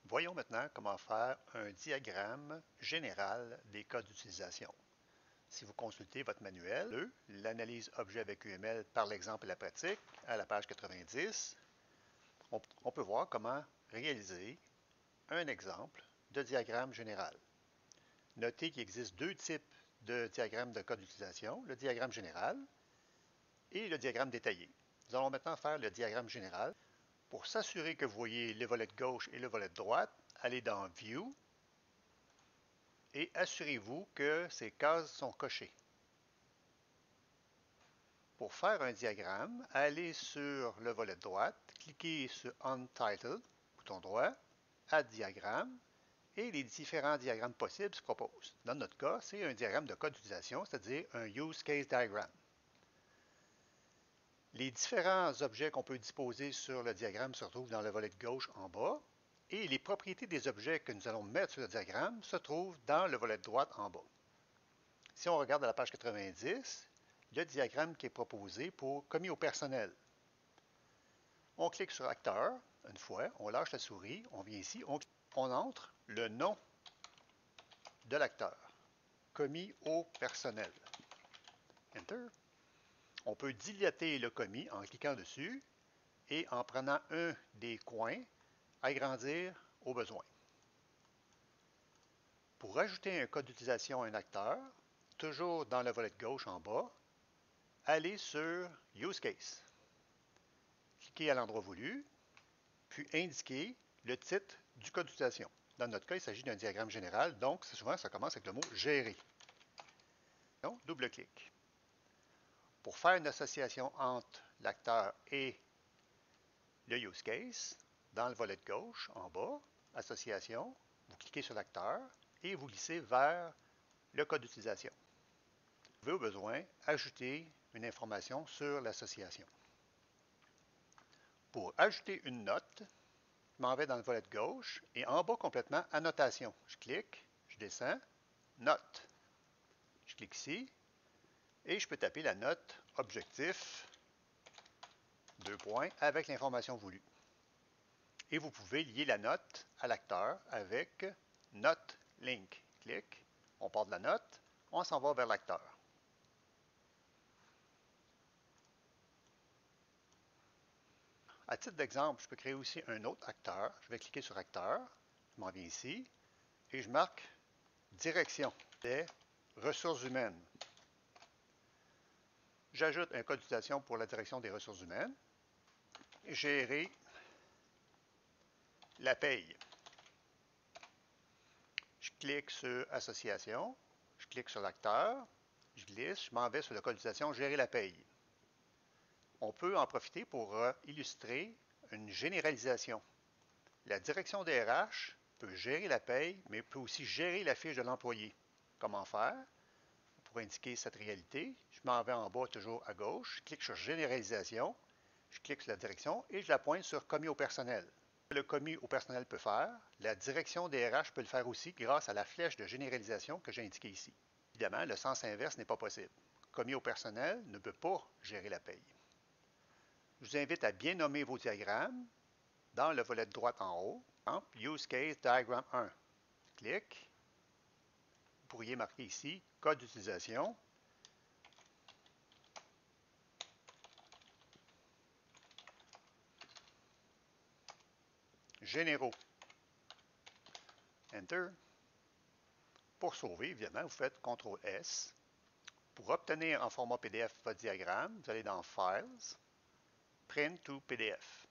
Voyons maintenant comment faire un diagramme général des cas d'utilisation. Si vous consultez votre manuel, l'analyse objet avec UML par l'exemple et la pratique, à la page 90, on peut voir comment réaliser un exemple de diagramme général. Notez qu'il existe deux types de diagrammes de cas d'utilisation, le diagramme général et le diagramme détaillé. Nous allons maintenant faire le diagramme général. Pour s'assurer que vous voyez le volet de gauche et le volet de droite, allez dans View et assurez-vous que ces cases sont cochées. Pour faire un diagramme, allez sur le volet de droite, cliquez sur Untitled, bouton droit, Add diagramme, et les différents diagrammes possibles se proposent. Dans notre cas, c'est un diagramme de cas d'utilisation, c'est-à-dire un Use Case Diagram. Les différents objets qu'on peut disposer sur le diagramme se retrouvent dans le volet de gauche en bas, et les propriétés des objets que nous allons mettre sur le diagramme se trouvent dans le volet de droite en bas. Si on regarde à la page 90, le diagramme qui est proposé pour commis au personnel. On clique sur Acteur, une fois, on lâche la souris, on vient ici, on entre le nom de l'acteur, commis au personnel. Enter. On peut dilater le commis en cliquant dessus et en prenant un des coins, agrandir au besoin. Pour ajouter un code d'utilisation à un acteur, toujours dans le volet de gauche en bas, allez sur Use Case. Cliquez à l'endroit voulu, puis indiquez le titre du code d'utilisation. Dans notre cas, il s'agit d'un diagramme général, donc souvent ça commence avec le mot gérer. Donc, double-clic. Pour faire une association entre l'acteur et le use case, dans le volet de gauche, en bas, association, vous cliquez sur l'acteur et vous glissez vers le code d'utilisation. Vous pouvez au besoin ajouter une information sur l'association. Pour ajouter une note, je m'en vais dans le volet de gauche et en bas complètement, annotation. Je clique, je descends, note. Je clique ici et je peux taper la note objectif, 2 points, avec l'information voulue. Et vous pouvez lier la note à l'acteur avec Note Link. Clic, on part de la note, on s'en va vers l'acteur. À titre d'exemple, je peux créer aussi un autre acteur. Je vais cliquer sur Acteur, je m'en viens ici, et je marque Direction des ressources humaines. J'ajoute un code d'utilisation pour la direction des ressources humaines. Gérer la paye. Je clique sur Association, je clique sur l'acteur, je glisse, je m'en vais sur le code d'utilisation Gérer la paye. On peut en profiter pour illustrer une généralisation. La direction des RH peut gérer la paye, mais peut aussi gérer la fiche de l'employé. Comment faire? Pour indiquer cette réalité, je m'en vais en bas toujours à gauche, je clique sur Généralisation, je clique sur la direction et je la pointe sur Commis au personnel. Le commis au personnel peut faire, la direction des RH peut le faire aussi grâce à la flèche de généralisation que j'ai indiquée ici. Évidemment, le sens inverse n'est pas possible. Commis au personnel ne peut pas gérer la paye. Je vous invite à bien nommer vos diagrammes dans le volet de droite en haut. Use Case Diagram 1. Clic. Vous pourriez marquer ici code d'utilisation. Généraux. Enter. Pour sauver, évidemment, vous faites CTRL-S. Pour obtenir en format PDF votre diagramme, vous allez dans Files, Print to PDF.